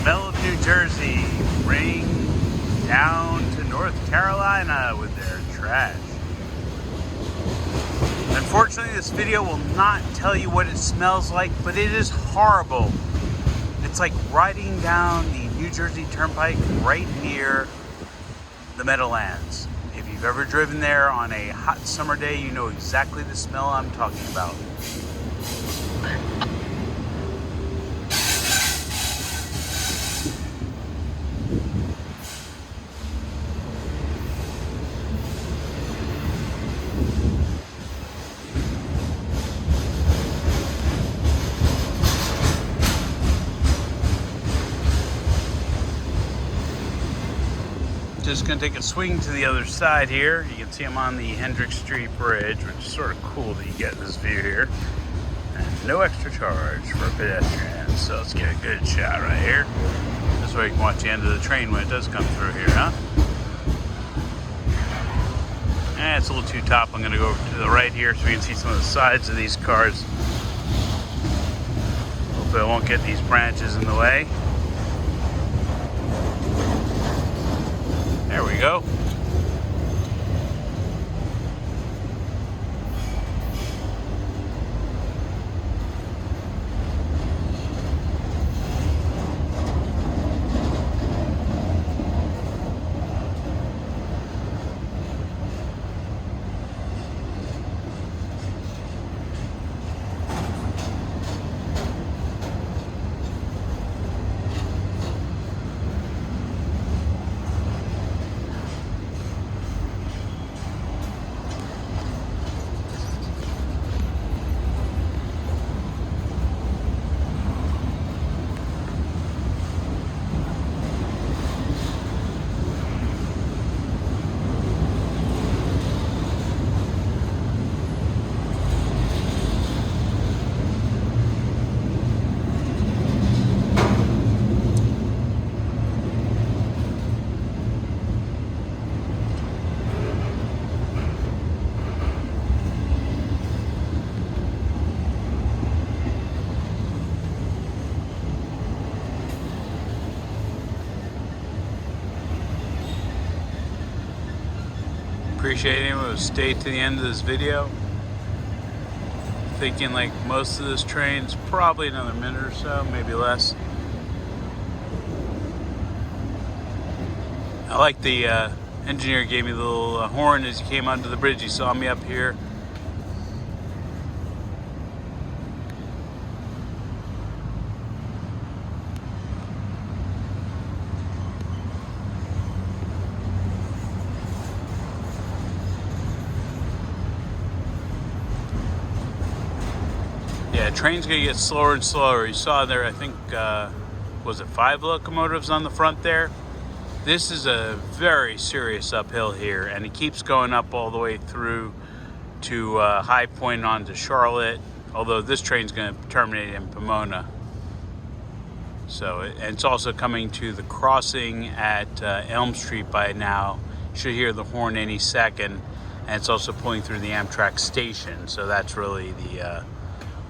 middle of New Jersey bring down to North Carolina with their trash. Unfortunately, this video will not tell you what it smells like, but it is horrible. It's like riding down the New Jersey Turnpike right near the Meadowlands. If you've ever driven there on a hot summer day, you know exactly the smell I'm talking about. Just going to take a swing to the other side here. You can see I'm on the Hendrix Street Bridge, which is sort of cool that you get this view here. And no extra charge for pedestrians, so let's get a good shot right here. This way you can watch the end of the train when it does come through here, huh? And it's a little too top. I'm going to go over to the right here so we can see some of the sides of these cars. Hopefully I won't get these branches in the way. There we go. Appreciate anyone who stayed to the end of this video. Thinking like most of this train's probably another minute or so, maybe less. I like the engineer gave me the little horn as he came onto the bridge. He saw me up here. Yeah, train's gonna get slower and slower. You saw there, I think, was it 5 locomotives on the front there? This is a very serious uphill here, and it keeps going up all the way through to High Point onto Charlotte, although this train's gonna terminate in Pomona. So, and it's also coming to the crossing at Elm Street by now. You should hear the horn any second, and it's also pulling through the Amtrak station, so that's really the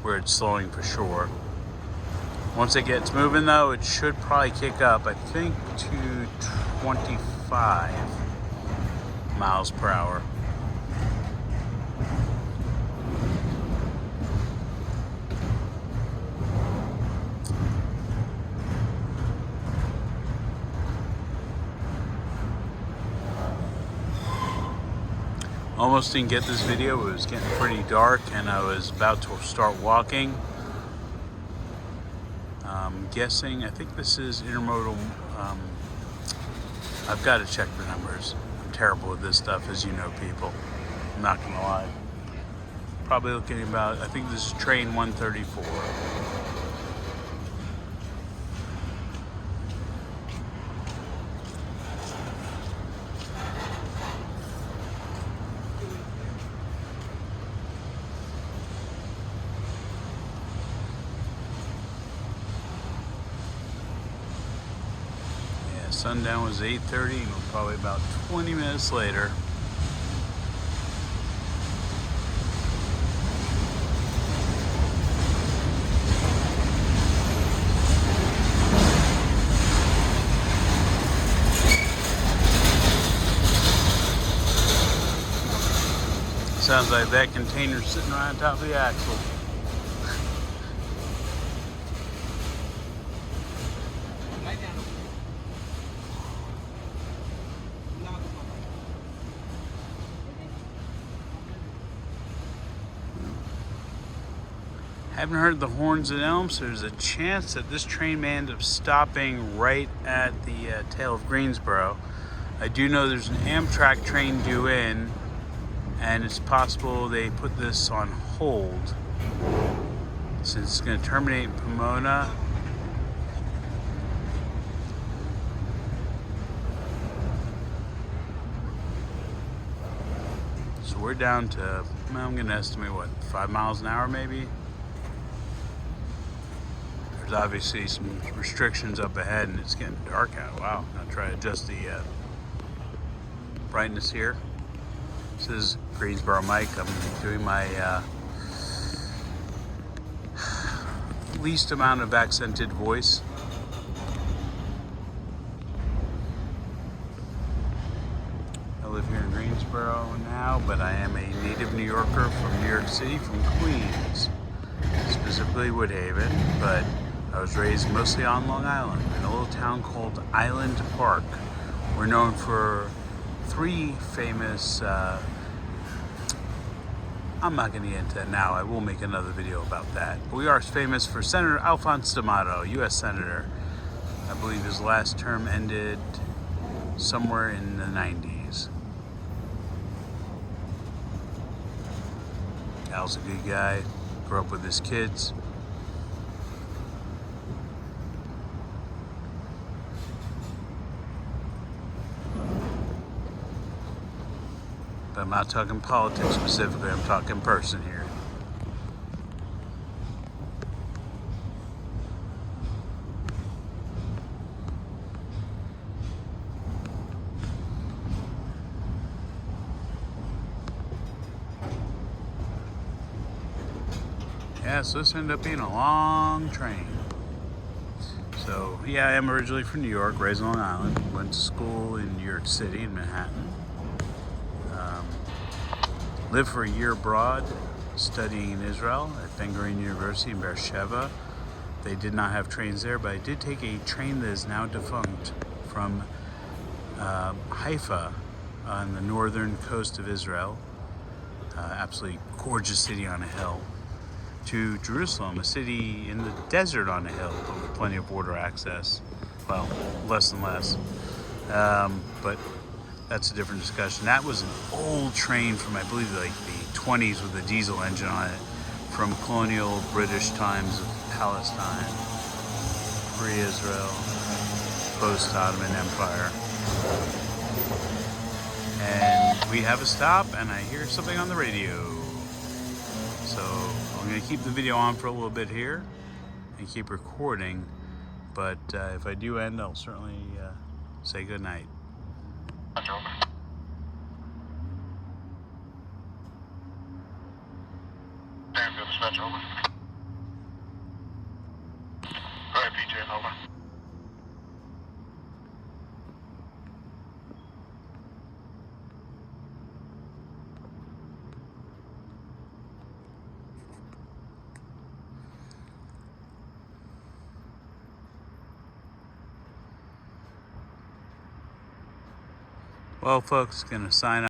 where it's slowing for sure. Once it gets moving though, it should probably kick up, I think, to 25 miles per hour. Almost didn't get this video. It was getting pretty dark and I was about to start walking. I'm guessing, I think this is Intermodal. I've got to check the numbers. I'm terrible with this stuff, as you know, people. I'm not gonna lie. Probably looking at about, I think this is train 134. Sundown was 8:30, and we're probably about 20 minutes later. Sounds like that container's sitting right on top of the axle. Haven't heard the horns and elms, so there's a chance that this train may end up stopping right at the tail of Greensboro. I do know there's an Amtrak train due in, and it's possible they put this on hold since it's going to terminate in Pomona. So we're down to, I'm going to estimate, what, 5 miles an hour maybe? There's obviously some restrictions up ahead, and it's getting dark out. Wow, I'll try to adjust the brightness here. This is Greensboro Mike. I'm doing my least amount of accented voice. I live here in Greensboro now, but I am a native New Yorker from New York City, from Queens, specifically Woodhaven, but I was raised mostly on Long Island in a little town called Island Park. We're known for 3 famous, I'm not going to get into that now. I will make another video about that. But we are famous for Senator Alphonse D'Amato, U.S. Senator. I believe his last term ended somewhere in the 90s. Al's a good guy. Grew up with his kids. But I'm not talking politics specifically, I'm talking person here. Yeah, so this ended up being a long train. So, yeah, I am originally from New York, raised on Long Island. Went to school in New York City, in Manhattan. Lived for a year abroad, studying in Israel at Ben Gurion University in Beersheba. They did not have trains there, but I did take a train that is now defunct from Haifa on the northern coast of Israel, absolutely gorgeous city on a hill, to Jerusalem, a city in the desert on a hill, but with plenty of water access. Well, less and less. But that's a different discussion. That was an old train from, I believe, like the 20s with a diesel engine on it, from colonial British times of Palestine, pre-Israel, post-Ottoman Empire. And we have a stop, and I hear something on the radio. So I'm going to keep the video on for a little bit here and keep recording. But if I do end, I'll certainly say good night. Dispatch, over. All right, PJ, over. Well, folks, going to sign